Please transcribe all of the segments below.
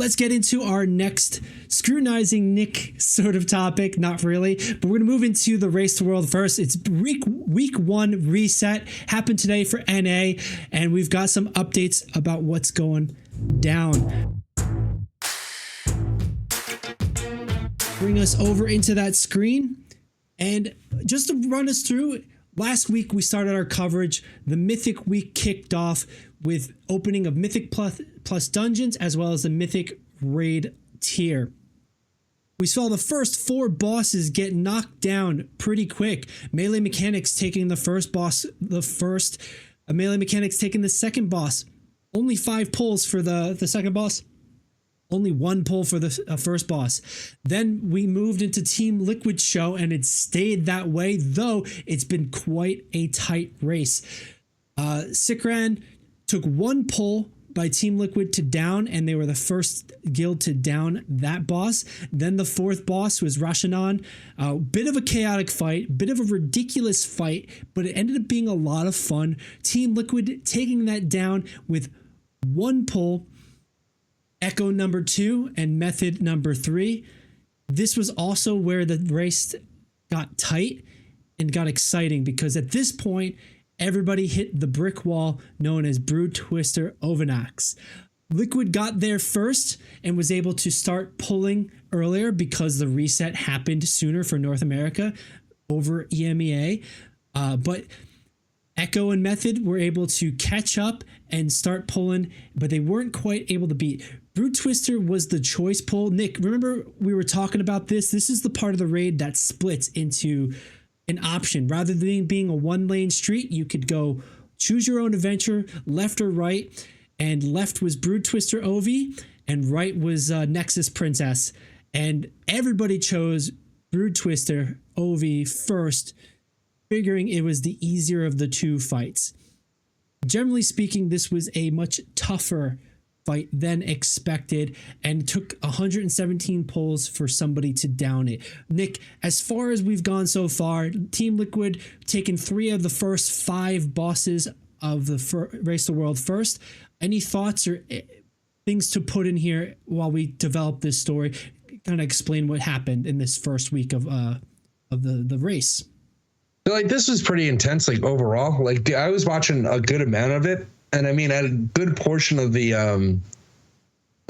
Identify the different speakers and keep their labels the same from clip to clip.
Speaker 1: let's get into our next scrutinizing Nick sort of topic. Not really, but we're going to move into the Race to World first. It's week 1 reset happened today for NA, and we've got some updates about what's going down. Bring us over into that screen, and just to run us through, last week we started our coverage. The Mythic Week kicked off with opening of Mythic plus dungeons, as well as the Mythic Raid tier. We saw the first 4 bosses get knocked down pretty quick. Melee Mechanics taking the first boss, Melee Mechanics taking the second boss. Only 5 pulls for the second boss. Only 1 pull for the first boss. Then we moved into Team Liquid's show, and it stayed that way, though it's been quite a tight race. Sikran took 1 pull by Team Liquid to down, and they were the first guild to down that boss. Then the 4th boss was Rashanan. Bit of a chaotic fight, bit of a ridiculous fight, but it ended up being a lot of fun. Team Liquid taking that down with 1 pull. Echo number 2 and Method number 3. This was also where the race got tight and got exciting, because at this point, everybody hit the brick wall known as Brood Twister Ovanax. Liquid got there first and was able to start pulling earlier because the reset happened sooner for North America over EMEA. But Echo and Method were able to catch up and start pulling, but they weren't quite able to beat. Brood Twister was the choice pull. Nick, remember we were talking about this? This is the part of the raid that splits into an option. Rather than being a 1-lane street, you could go choose your own adventure, left or right, and left was Brood Twister Ovi, and right was Nexus Princess. And everybody chose Brood Twister Ovi first, figuring it was the easier of the 2 fights. Generally speaking, this was a much tougher fight than expected, and took 117 pulls for somebody to down it. Nick, as far as we've gone so far, Team Liquid taken 3 of the first 5 bosses of the Race to World first. Any thoughts or things to put in here while we develop this story? Kind of explain what happened in this first week of the race.
Speaker 2: Like, this was pretty intense, like, overall. Like, I was watching a good amount of it, and I mean, at a good portion of the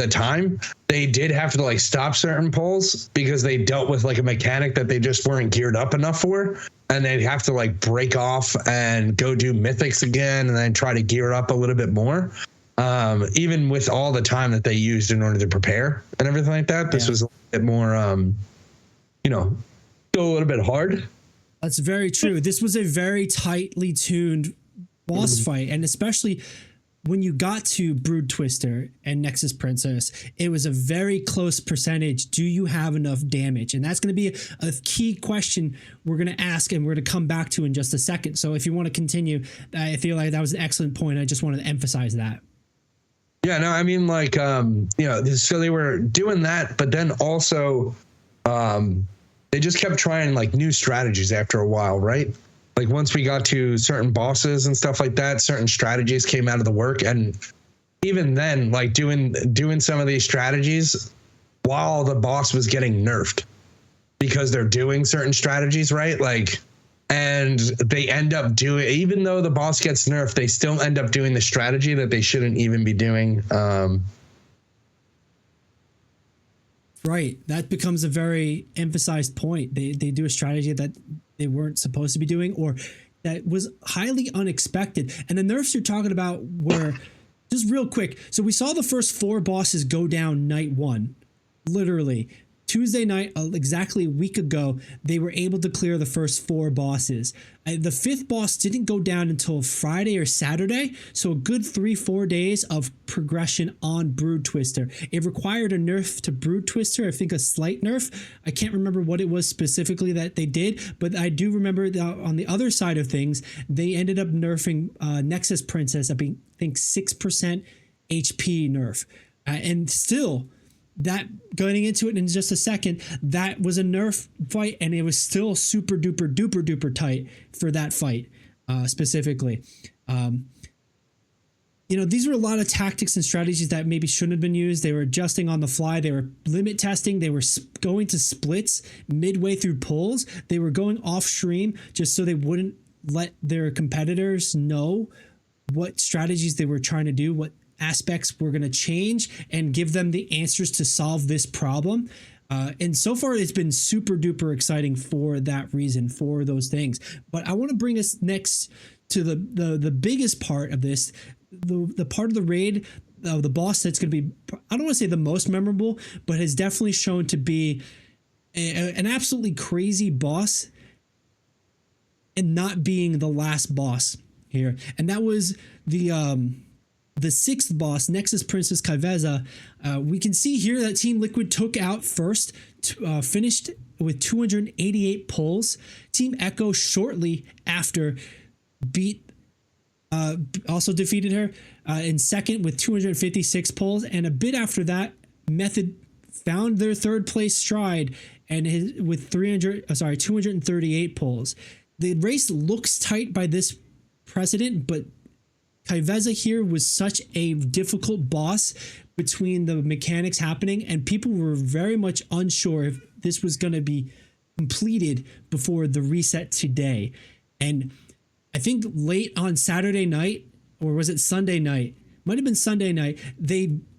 Speaker 2: time, they did have to like stop certain pulls because they dealt with like a mechanic that they just weren't geared up enough for, and they'd have to like break off and go do mythics again and then try to gear up a little bit more. Even with all the time that they used in order to prepare and everything like that, this was a bit more, still a little bit hard.
Speaker 1: That's very true. This was a very tightly tuned boss fight, and especially when you got to Brood Twister and Nexus Princess, it was a very close percentage. Do you have enough damage? And that's going to be a key question we're going to ask, and we're going to come back to in just a second. So if you want to continue, I feel like that was an excellent point. I just wanted to emphasize that.
Speaker 2: Yeah, no, I mean, like, so they were doing that, but then also they just kept trying like new strategies after a while, right? Like, once we got to certain bosses and stuff like that, certain strategies came out of the work. And even then, like, doing some of these strategies while the boss was getting nerfed because they're doing certain strategies, right? Like, and they end up doing, even though the boss gets nerfed, they still end up doing the strategy that they shouldn't even be doing.
Speaker 1: Right. That becomes a very emphasized point. They do a strategy that they weren't supposed to be doing, or that was highly unexpected. And the nerfs you're talking about were just real quick. So we saw the first 4 bosses go down night 1, literally. Tuesday night, exactly a week ago, they were able to clear the first 4 bosses. The 5th boss didn't go down until Friday or Saturday, so a good 3-4 days of progression on Brood Twister. It required a nerf to Brood Twister, I think a slight nerf. I can't remember what it was specifically that they did, but I do remember that on the other side of things, they ended up nerfing Nexus Princess, I think 6% HP nerf. And still, that, going into it in just a second, that was a nerf fight, and it was still super duper tight for that fight specifically. these were a lot of tactics and strategies that maybe shouldn't have been used. They were adjusting on the fly. They were limit testing. They were going to splits midway through pulls. They were going off stream just so they wouldn't let their competitors know what strategies they were trying to do, what aspects were going to change, and give them the answers to solve this problem. And so far, it's been super duper exciting for that reason, for those things. But I want to bring us next to the biggest part of this, the part of the raid, the boss that's going to be, I don't want to say the most memorable, but has definitely shown to be an absolutely crazy boss and not being the last boss here. And that was the sixth boss, Nexus Princess Kaiveza. We can see here that Team Liquid took out first, finished with 288 pulls. Team Echo shortly after also defeated her in second with 256 pulls, and a bit after that, Method found their third place stride and with 238 pulls. The race looks tight by this precedent, but Kaiveza here was such a difficult boss between the mechanics happening, and people were very much unsure if this was going to be completed before the reset today. And I think late on Saturday night, or was it Sunday night? Might have been Sunday night.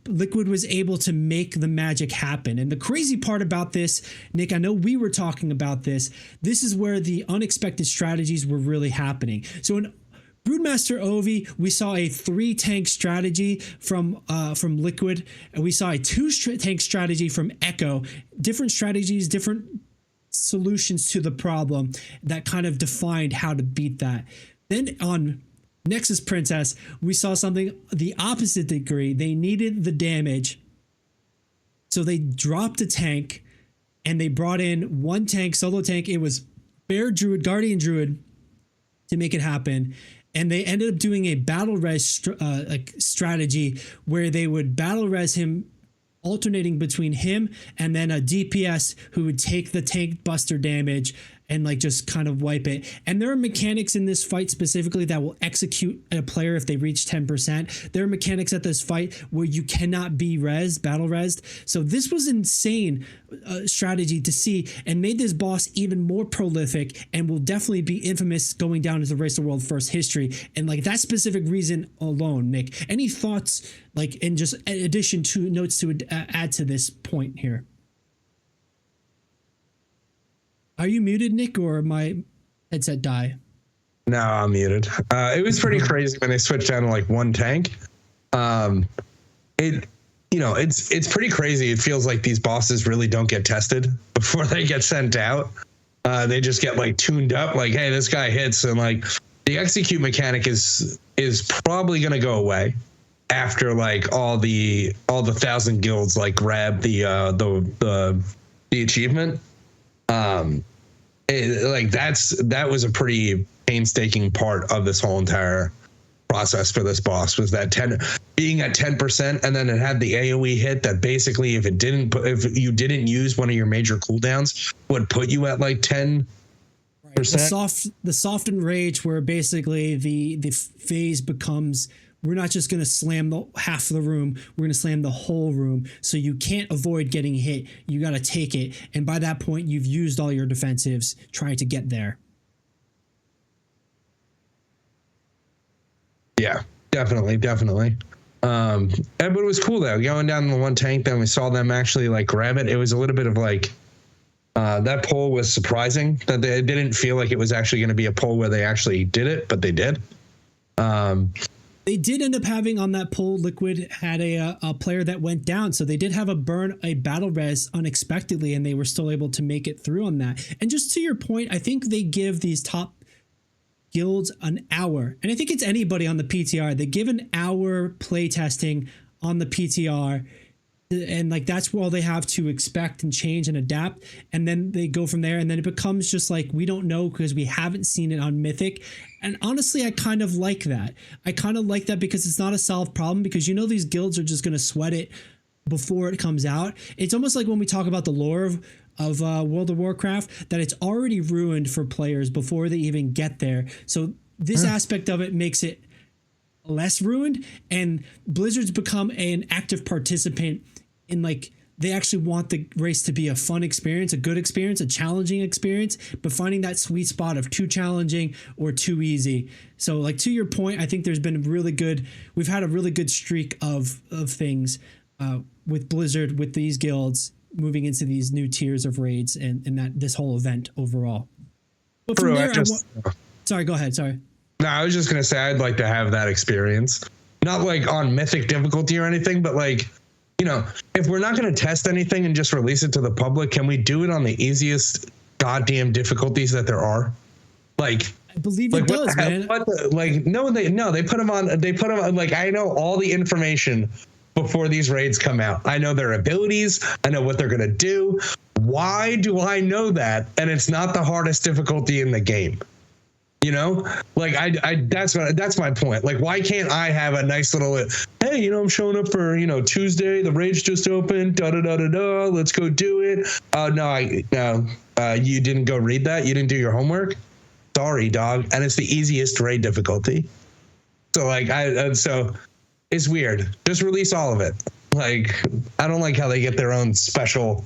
Speaker 1: Liquid was able to make the magic happen. And the crazy part about this, Nick, I know we were talking about this. This is where the unexpected strategies were really happening. So in Broodmaster Ovi, we saw a 3-tank strategy from Liquid, and we saw a 2-tank strategy from Echo. Different strategies, different solutions to the problem that kind of defined how to beat that. Then on Nexus Princess, we saw something the opposite degree. They needed the damage, so they dropped a tank, and they brought in 1 tank, solo tank. It was Bear Druid, Guardian Druid, to make it happen. And they ended up doing a battle res strategy where they would battle res him, alternating between him and then a DPS who would take the tank buster damage and just kind of wipe it. And there are mechanics in this fight specifically that will execute a player if they reach 10%. There are mechanics at this fight where you cannot be battle resed. So this was insane strategy to see, and made this boss even more prolific, and will definitely be infamous going down as the Race of the World First history. And that specific reason alone, Nick, any thoughts in just addition to notes to add to this point here? Are you muted, Nick, or my headset die?
Speaker 2: No, I'm muted. It was pretty crazy when they switched down to 1 tank. It's pretty crazy. It feels like these bosses really don't get tested before they get sent out. They just get tuned up. Hey, this guy hits, and the execute mechanic is probably gonna go away after all the 1,000 guilds grab the achievement. That was a pretty painstaking part of this whole entire process for this boss, was that being at 10%, and then it had the AoE hit that basically if you didn't use one of your major cooldowns would put you at 10%.
Speaker 1: Right. The softened rage, where basically the phase becomes, we're not just going to slam half of the room, we're going to slam the whole room. So you can't avoid getting hit. You got to take it. And by that point, you've used all your defensives trying to get there. Yeah, definitely. But it was cool though, going down the 1 tank, then we saw them actually grab it. It was a little bit of that pull was surprising, that they didn't feel like it was actually going to be a pull where they actually did it, but they did. They did end up having on that pull, Liquid had a player that went down. So they did have a battle res unexpectedly, and they were still able to make it through on that. And just to your point, I think they give these top guilds an hour. And I think it's anybody on the PTR. They give an hour play testing on the PTR. And that's all they have to expect and change and adapt, and then they go from there, and then it becomes just we don't know because we haven't seen it on Mythic. And honestly, I kind of like that. Because it's not a solved problem, because these guilds are just going to sweat it before it comes out. It's almost like when we talk about the lore of World of Warcraft, that it's already ruined for players before they even get there. So this aspect of it makes it less ruined, and Blizzard's become an active participant in, like, they actually want the race to be a fun experience, a good experience, a challenging experience, but finding that sweet spot of too challenging or too easy. So, like, to your point, I think there's been we've had a really good streak of things with Blizzard, with these guilds moving into these new tiers of raids and that this whole event overall. But from there, sorry, go ahead. Sorry.
Speaker 2: No, I was just going to say I'd like to have that experience. Not like on mythic difficulty or anything, but like, you know, if we're not going to test anything and just release it to the public, can we do it on the easiest goddamn difficulties that there are? Like,
Speaker 1: I believe it does, man.
Speaker 2: They put them on. Like, I know all the information before these raids come out. I know their abilities. I know what they're going to do. Why do I know that? And it's not the hardest difficulty in the game. You know, like that's my point. Like, why can't I have a nice little, hey, you know, I'm showing up for, you know, Tuesday, the raid's just opened, let's go do it. You didn't go read that. You didn't do your homework. Sorry, dog. And it's the easiest raid difficulty. So like, so it's weird. Just release all of it. Like, I don't like how they get their own special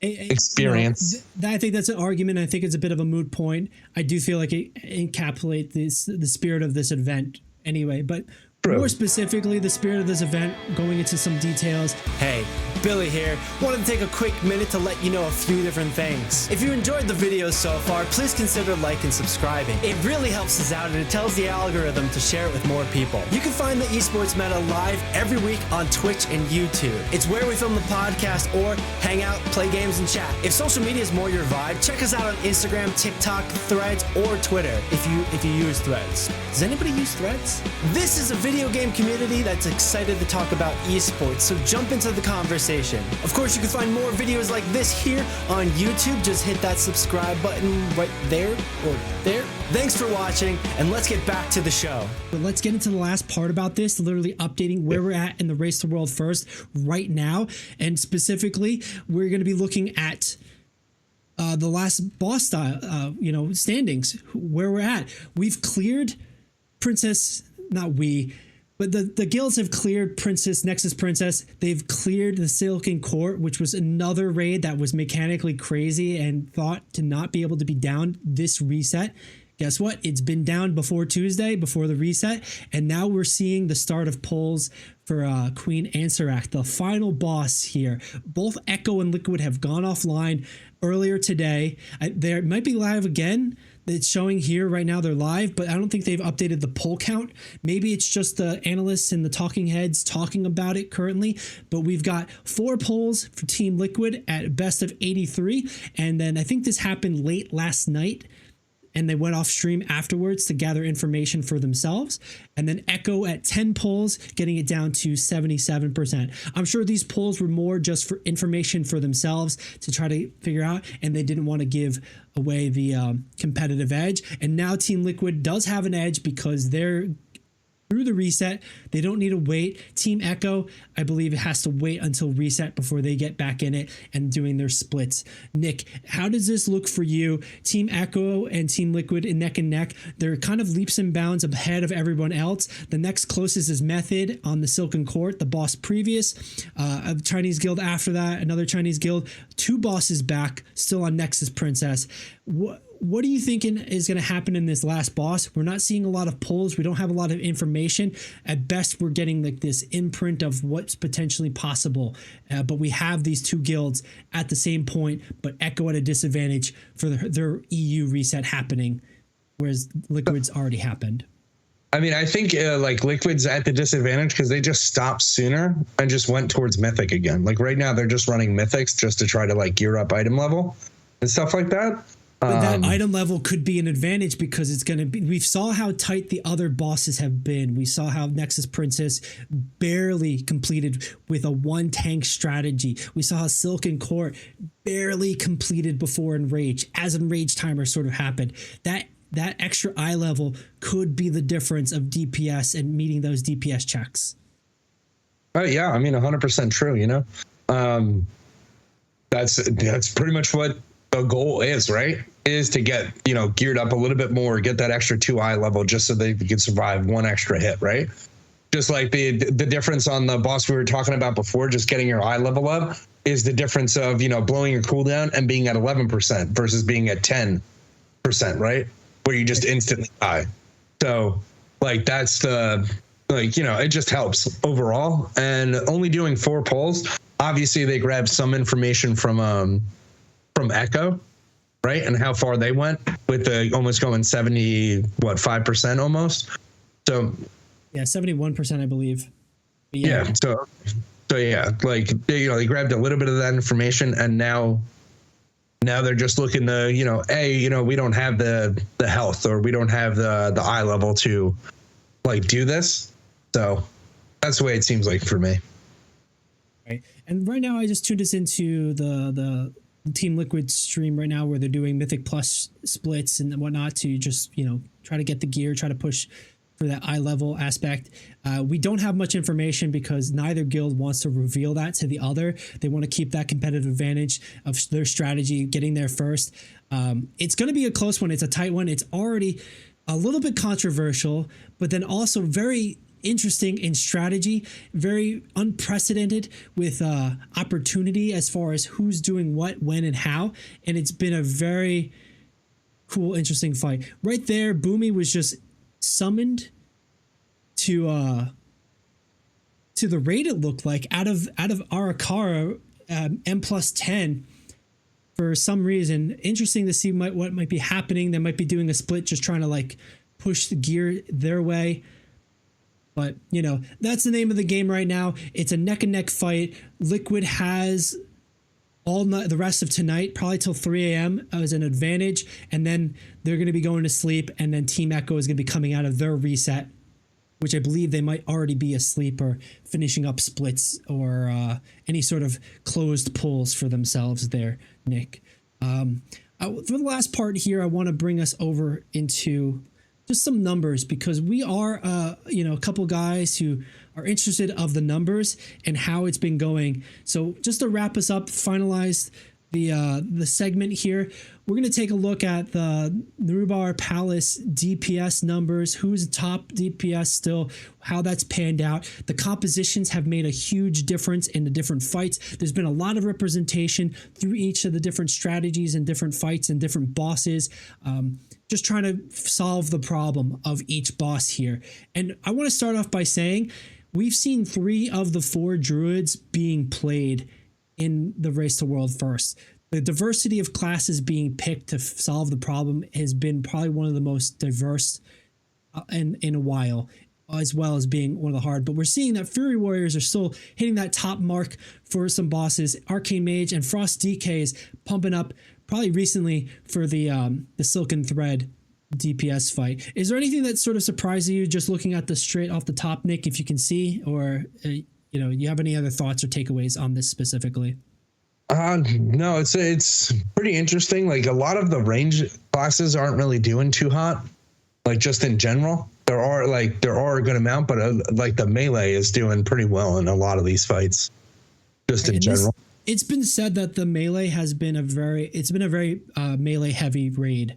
Speaker 2: experience.
Speaker 1: You know, I think that's an argument. I think it's a bit of a moot point. I do feel like it encapsulates the spirit of this event anyway, but more specifically, the spirit of this event, going into some details.
Speaker 3: Hey, Billy here. Wanted to take a quick minute to let you know a few different things. If you enjoyed the video so far, please consider liking and subscribing. It really helps us out and it tells the algorithm to share it with more people. You can find the Esports Meta live every week on Twitch and YouTube. It's where we film the podcast or hang out, play games, and chat. If social media is more your vibe, check us out on Instagram, TikTok, Threads, or Twitter if you use Threads. Does anybody use Threads? This is a video game community that's excited to talk about esports, so jump into the conversation. Of course, you can find more videos like this here on YouTube. Just hit that subscribe button right there or there. Thanks for watching, and let's get back to the show.
Speaker 1: But let's get into the last part about this, literally updating where we're at in the Race to World First right now. And specifically, we're going to be looking at the last boss style, standings, where we're at. We've cleared Princess, not we, but the guilds have cleared Princess, Nexus Princess. They've cleared the Silken Court, which was another raid that was mechanically crazy and thought to not be able to be down this reset. Guess what? It's been down before Tuesday, before the reset, and now we're seeing the start of polls for Queen Ansarac, the final boss here. Both Echo and Liquid have gone offline earlier today. They might be live again. It's showing here right now they're live, but I don't think they've updated the poll count. Maybe it's just the analysts and the talking heads talking about it currently, but we've got 4 polls for Team Liquid at best of 83, and then I think this happened late last night, and they went off stream afterwards to gather information for themselves. And then Echo at 10 polls, getting it down to 77%. I'm sure these polls were more just for information for themselves to try to figure out, and they didn't want to give away the competitive edge. And now Team Liquid does have an edge because they're through the reset. They don't need to wait. Team Echo, I believe it has to wait until reset before they get back in it and doing their splits. Nick, how does this look for you? Team Echo and Team Liquid in neck and neck. They're kind of leaps and bounds ahead of everyone else. The next closest is Method on the Silken Court, the boss previous. A Chinese guild after that, another Chinese guild. 2 bosses back, still on Nexus Princess. What are you thinking is going to happen in this last boss? We're not seeing a lot of polls. We don't have a lot of information. At best, we're getting like this imprint of what's potentially possible. But we have these 2 guilds at the same point, but Echo at a disadvantage for their EU reset happening, whereas Liquid's already happened.
Speaker 2: I mean, I think like Liquid's at the disadvantage because they just stopped sooner and just went towards Mythic again. Like right now, they're just running Mythics just to try to like gear up item level and stuff like that.
Speaker 1: But that item level could be an advantage because it's going to be, we saw how tight the other bosses have been. We saw how Nexus Princess barely completed with a 1 tank strategy. We saw how Silken Court barely completed before Enrage, as Enrage timer sort of happened. That extra eye level could be the difference of DPS and meeting those DPS checks.
Speaker 2: Yeah, I mean, 100% true, you know? That's pretty much what the goal is, right, is to get, geared up a little bit more, get that extra 2 eye level just so they can survive one extra hit, right? Just like the difference on the boss we were talking about before, just getting your eye level up is the difference of, blowing your cooldown and being at 11% versus being at 10%, right? Where you just instantly die. So like, that's it just helps overall. And only doing 4 polls, obviously they grabbed some information from Echo, right? And how far they went with the almost going 5% almost. So
Speaker 1: yeah, 71%, I believe.
Speaker 2: Yeah. So yeah, like they grabbed a little bit of that information, and now they're just looking to, we don't have the health, or we don't have the eye level to like do this. So that's the way it seems like for me.
Speaker 1: Right. And right now I just tuned us into the Team Liquid stream right now, where they're doing Mythic Plus splits and whatnot to just, try to get the gear, try to push for that eye level aspect. We don't have much information because neither guild wants to reveal that to the other. They want to keep that competitive advantage of their strategy, getting there first. It's going to be a close one. It's a tight one. It's already a little bit controversial, but then also very interesting in strategy, very unprecedented with opportunity as far as who's doing what, when, and how. And it's been a very cool, interesting fight. Right there, Boomy was just summoned to the raid, it looked like, out of Arakara, M+10 for some reason. Interesting to see what might be happening. They might be doing a split, just trying to like push the gear their way. But that's the name of the game right now. It's a neck and neck fight. Liquid has all night, the rest of tonight, probably till 3 a.m. as an advantage, and then they're going to be going to sleep, and then Team Echo is going to be coming out of their reset, which I believe they might already be asleep or finishing up splits or any sort of closed pulls for themselves there, Nick. For the last part here, I want to bring us over into just some numbers, because we are a couple guys who are interested of the numbers and how it's been going. So just to wrap us up, finalize the segment here, we're going to take a look at the Narubar Palace DPS numbers, who's top DPS still, how that's panned out. The compositions have made a huge difference in the different fights. There's been a lot of representation through each of the different strategies and different fights and different bosses. Just trying to solve the problem of each boss here. And I want to start off by saying we've seen 3 of the 4 druids being played in the Race to World First. The diversity of classes being picked to solve the problem has been probably one of the most diverse in a while, as well as being one of the hard. But we're seeing that Fury Warriors are still hitting that top mark for some bosses. Arcane Mage and Frost DK is pumping up probably recently for the Silken Thread DPS fight. Is there anything that sort of surprised you just looking at the straight off the top, Nick, if you can see, or you have any other thoughts or takeaways on this specifically?
Speaker 2: No, it's pretty interesting. Like, a lot of the range classes aren't really doing too hot, like just in general. There are a good amount, but like the melee is doing pretty well in a lot of these fights, just in general.
Speaker 1: It's been said that the melee has been a very melee heavy raid,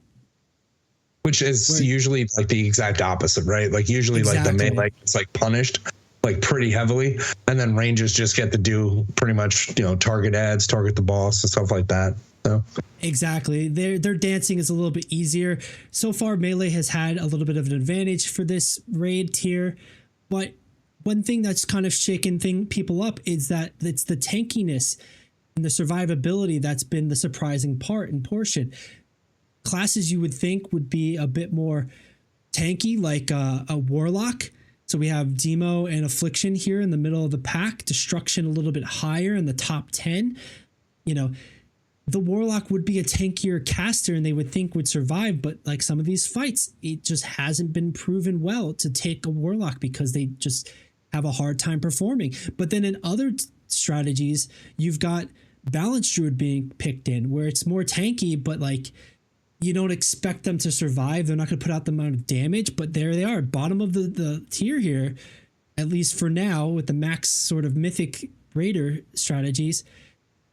Speaker 2: which is usually like the exact opposite, right? Like usually like the melee is like punished like pretty heavily, and then rangers just get to do pretty much target ads, target the boss and stuff like that. So
Speaker 1: exactly, their dancing is a little bit easier. So far, melee has had a little bit of an advantage for this raid tier, but one thing that's kind of shaken people up is that it's the tankiness and the survivability that's been the surprising part and portion. Classes you would think would be a bit more tanky, like a Warlock. So we have Demo and Affliction here in the middle of the pack. Destruction a little bit higher in the top 10. The Warlock would be a tankier caster and they would think would survive, but like some of these fights, it just hasn't been proven well to take a Warlock because they just have a hard time performing. But then in other strategies, you've got Balance Druid being picked in, where it's more tanky, but like you don't expect them to survive. They're not going to put out the amount of damage, but there they are, bottom of the tier here, at least for now, with the max sort of mythic raider strategies.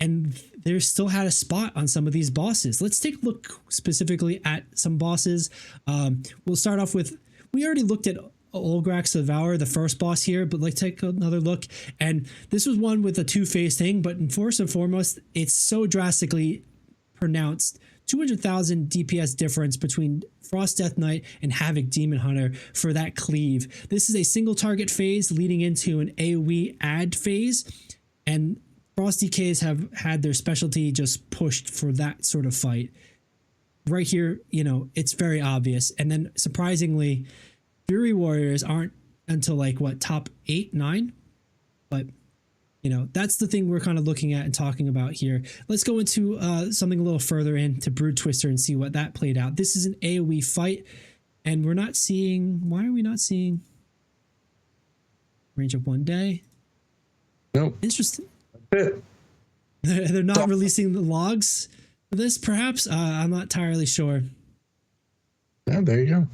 Speaker 1: and they still had a spot on some of these bosses. Let's take a look specifically at some bosses. We'll start off with, we already looked at Olgrax Devour, the first boss here, but let's take another look. And this was one with a two-phase thing, but first and foremost, it's so drastically pronounced. 200,000 DPS difference between Frost Death Knight and Havoc Demon Hunter for that cleave. This is a single target phase leading into an AoE add phase, and Frost DKs have had their specialty just pushed for that sort of fight. Right here, you know, it's very obvious. And then surprisingly, Fury Warriors aren't until like what, top 8, 9? But you know, that's the thing we're kind of looking at and talking about here. Let's go into something a little further into Brood Twister and see what that played out. This is an AoE fight, and we're not seeing, why are we not seeing range of 1 day?
Speaker 2: Nope.
Speaker 1: Interesting. They're not releasing the logs for this, perhaps? I'm not entirely sure.
Speaker 2: Yeah, there you go.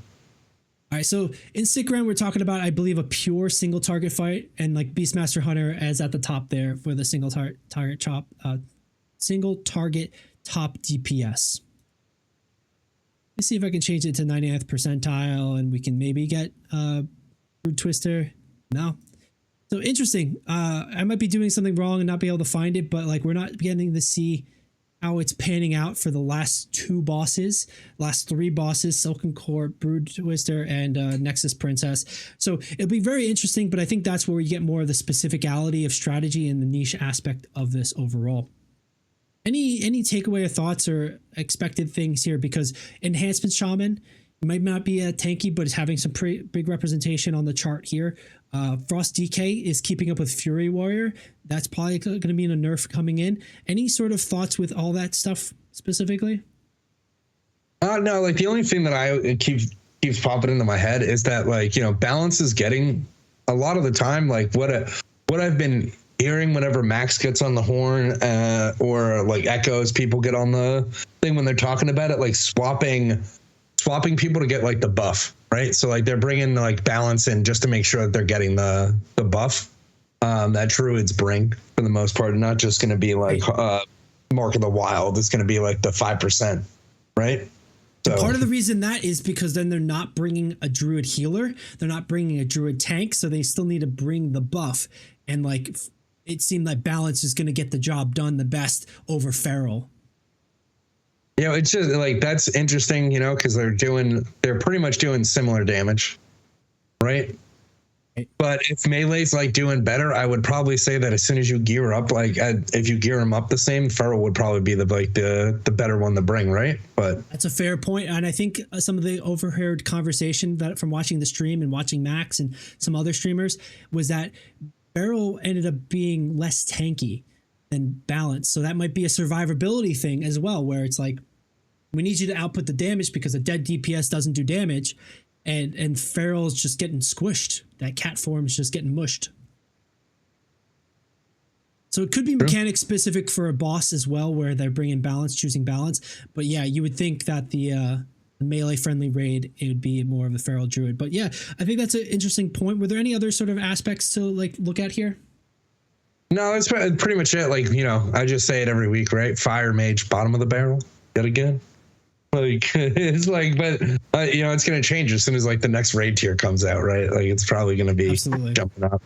Speaker 1: All right, so in Sick Round, we're talking about, I believe, a pure single target fight, and like Beastmaster Hunter is at the top there for the single target top DPS. Let's see if I can change it to 99th percentile, and we can maybe get Brood Twister. No. So interesting. I might be doing something wrong and not be able to find it, but like we're not getting to see how it's panning out for the last 3 bosses, Silken Court, Brood Twister, and Nexus Princess. So it'll be very interesting, but I think that's where you get more of the specificality of strategy and the niche aspect of this overall. Any takeaway or thoughts or expected things here? Because Enhancement Shaman might not be tanky, but it's having some pretty big representation on the chart here. Frost DK is keeping up with Fury Warrior. That's probably going to be in a nerf coming in. Any sort of thoughts with all that stuff specifically?
Speaker 2: No, like the only thing that I keeps popping into my head is that, like, you know, balance is getting a lot of the time, like what I've been hearing whenever Max gets on the horn, or like Echoes, people get on the thing when they're talking about it, like swapping people to get like the buff, right? So like they're bringing like balance in just to make sure that they're getting the buff that druids bring for the most part, not just going to be like Mark of the Wild. It's going to be like the 5%, right? So
Speaker 1: part of the reason that is because then they're not bringing a druid healer, they're not bringing a druid tank, so they still need to bring the buff. And like it seemed like balance is going to get the job done the best over feral.
Speaker 2: You know, it's just like, that's interesting, you know, because they're pretty much doing similar damage, right? But if Melee's like doing better, I would probably say that as soon as you gear up, like if you gear them up the same, Feral would probably be the better one to bring, right? But
Speaker 1: that's a fair point, and I think some of the overheard conversation that from watching the stream and watching Max and some other streamers was that Feral ended up being less tanky than Balance, so that might be a survivability thing as well, where it's like, we need you to output the damage because a dead DPS doesn't do damage, and Feral's just getting squished. That cat form is just getting mushed. So it could be mechanic specific for a boss as well, where they're bringing balance, choosing balance. But yeah, you would think that the melee friendly raid, it would be more of a Feral Druid. But yeah, I think that's an interesting point. Were there any other sort of aspects to like look at here?
Speaker 2: No, it's pretty much it. Like, you know, I just say it every week, right? Fire Mage, bottom of the barrel, yet again. Like, it's like, but you know, it's going to change as soon as like the next raid tier comes out, right? Like, it's probably going to be jumping up.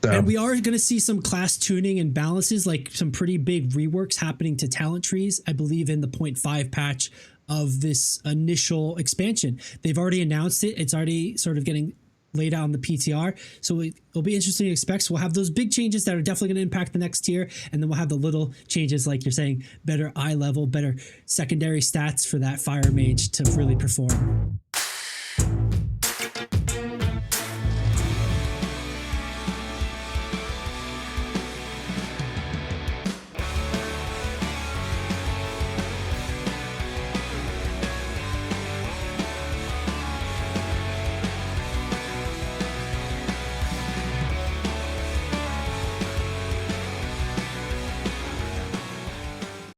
Speaker 2: So.
Speaker 1: And we are going to see some class tuning and balances, like some pretty big reworks happening to talent trees, I believe, in the 0.5 patch of this initial expansion. They've already announced it. It's already sort of getting laid out on the PTR. So it'll be interesting to expect. So we'll have those big changes that are definitely going to impact the next tier. And then we'll have the little changes, like you're saying, better eye level, better secondary stats for that Fire Mage to really perform.